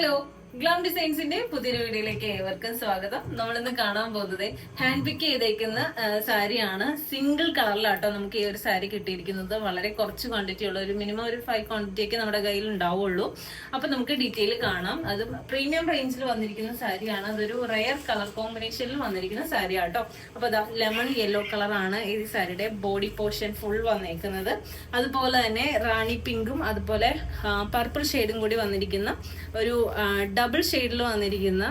Hello, glam ഡിസൈൻസിന്റെ പുതിയൊരു വീഡിയോയിലേക്ക് ഏവർക്കും സ്വാഗതം. നമ്മളിന്ന് കാണാൻ പോകുന്നത് ഹാൻഡ് പിക്ക് ചെയ്തേക്കുന്ന സാരിയാണ്. സിംഗിൾ കളറിലാട്ടോ നമുക്ക് ഈ ഒരു സാരി കിട്ടിയിരിക്കുന്നത്. വളരെ കുറച്ച് ക്വാണ്ടിറ്റി ഉള്ള ഒരു മിനിമം ഒരു 5 ക്വാണ്ടിറ്റി ഒക്കെ നമ്മുടെ കയ്യിൽ ഉണ്ടാവുള്ളൂ. അപ്പൊ നമുക്ക് ഡീറ്റെയിൽ കാണാം. അത് പ്രീമിയം റേഞ്ചിൽ വന്നിരിക്കുന്ന സാരിയാണ്. അതൊരു റെയർ കളർ കോമ്പിനേഷനിൽ വന്നിരിക്കുന്ന സാരി ആട്ടോ. അപ്പൊ ലെമൺ യെല്ലോ കളറാണ് ഈ സാരിയുടെ ബോഡി പോർഷൻ ഫുൾ വന്നേക്കുന്നത്. അതുപോലെ തന്നെ റാണി പിങ്കും അതുപോലെ പർപ്പിൾ ഷെയ്ഡും കൂടി വന്നിരിക്കുന്ന ഒരു ഡബിൾ ഷെയ്ഡിൽ വന്നിരിക്കുന്ന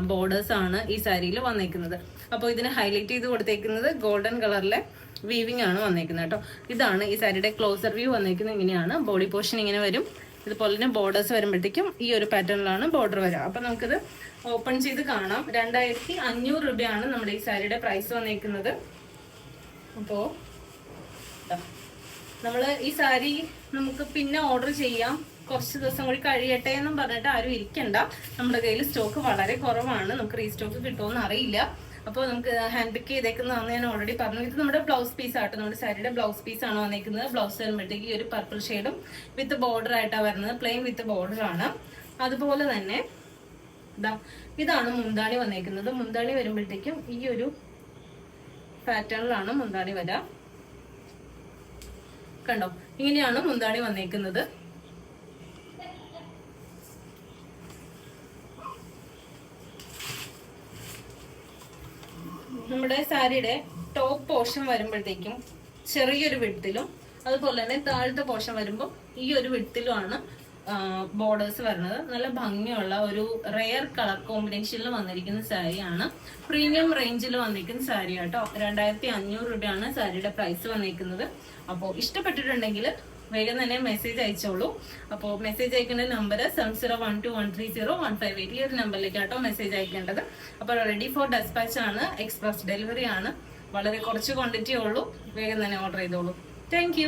ബോർഡേഴ്സ് ആണ് ഈ സാരിയിൽ വന്നേക്കുന്നത്. അപ്പോൾ ഇതിന് ഹൈലൈറ്റ് ചെയ്ത് കൊടുത്തേക്കുന്നത് ഗോൾഡൻ കളറിലെ വീവിംഗ് ആണ് വന്നേക്കുന്നത് കേട്ടോ. ഇതാണ് ഈ സാരിയുടെ ക്ലോസർ വ്യൂ വന്നേക്കുന്നത്. ഇങ്ങനെയാണ് ബോഡി പോർഷൻ ഇങ്ങനെ വരും. ഇതുപോലെ തന്നെ ബോർഡേഴ്സ് വരുമ്പോഴത്തേക്കും ഈ ഒരു പാറ്റേണിലാണ് ബോർഡർ വരിക. അപ്പൊ നമുക്കിത് ഓപ്പൺ ചെയ്ത് കാണാം. 2500 രൂപയാണ് നമ്മുടെ ഈ സാരിയുടെ പ്രൈസ് വന്നേക്കുന്നത്. അപ്പോ നമ്മള് ഈ സാരി നമുക്ക് പിന്നെ ഓർഡർ ചെയ്യാം, കുറച്ച് ദിവസം കൂടി കഴിയട്ടെ എന്നും പറഞ്ഞിട്ട് ആരും ഇരിക്കണ്ട. നമ്മുടെ കയ്യിൽ സ്റ്റോക്ക് വളരെ കുറവാണ്. നമുക്ക് റീസ്റ്റോക്ക് കിട്ടുമെന്ന് അറിയില്ല. അപ്പോൾ നമുക്ക് ഹാൻഡ് പിക്ക് ചെയ്തേക്കുന്നതാണെന്ന് ഞാൻ ഓൾറെഡി പറഞ്ഞു. ഇത് നമ്മുടെ ബ്ലൗസ് പീസ് ആട്ടോ. നമ്മുടെ സാരിയുടെ ബ്ലൗസ് പീസ് ആണ് വന്നേക്കുന്നത്. ബ്ലൗസ് വരുമ്പോഴത്തേക്ക് ഈ ഒരു പർപ്പിൾ ഷെയ്ഡും വിത്ത് ബോർഡർ ആയിട്ടാണ് വരുന്നത്. പ്ലെയിൻ വിത്ത് ബോർഡർ ആണ്. അതുപോലെ തന്നെ ഇതാണ് മുന്താണി വന്നേക്കുന്നത്. മുന്താണി വരുമ്പോഴത്തേക്കും ഈ ഒരു പാറ്റേണിലാണ് മുന്താണി വരാം. കണ്ടോ, ഇങ്ങനെയാണ് മുന്താണി വന്നേക്കുന്നത്. നമ്മുടെ സാരിയുടെ ടോപ്പ് പോർഷൻ വരുമ്പോഴത്തേക്കും ചെറിയൊരു വിഡ്ത്തിലും അതുപോലെ തന്നെ താഴത്തെ പോർഷൻ വരുമ്പോൾ ഈ ഒരു വിഡ്ത്തിലുമാണ് ബോർഡേഴ്സ് വരുന്നത്. നല്ല ഭംഗിയുള്ള ഒരു റെയർ കളർ കോമ്പിനേഷനിൽ വന്നിരിക്കുന്ന സാരിയാണ്. പ്രീമിയം റേഞ്ചിൽ വന്നിരിക്കുന്ന സാരി കേട്ടോ. 2500 രൂപയാണ് സാരിയുടെ പ്രൈസ് വന്നിരിക്കുന്നത്. അപ്പോൾ ഇഷ്ടപ്പെട്ടിട്ടുണ്ടെങ്കിൽ വേഗം തന്നെ മെസ്സേജ് അയച്ചോളൂ. അപ്പോൾ മെസ്സേജ് അയക്കേണ്ട നമ്പർ 7012130158 ഈ ഒരു നമ്പറിലേക്ക് കേട്ടോ മെസ്സേജ് അയക്കേണ്ടത്. അപ്പോൾ റെഡി ഫോർ ഡെസ്പാച്ച് ആണ്. എക്സ്പ്രസ് ഡെലിവറി ആണ്. വളരെ കുറച്ച് ക്വാണ്ടിറ്റി ഉള്ളൂ. വേഗം തന്നെ ഓർഡർ ചെയ്തോളൂ. താങ്ക്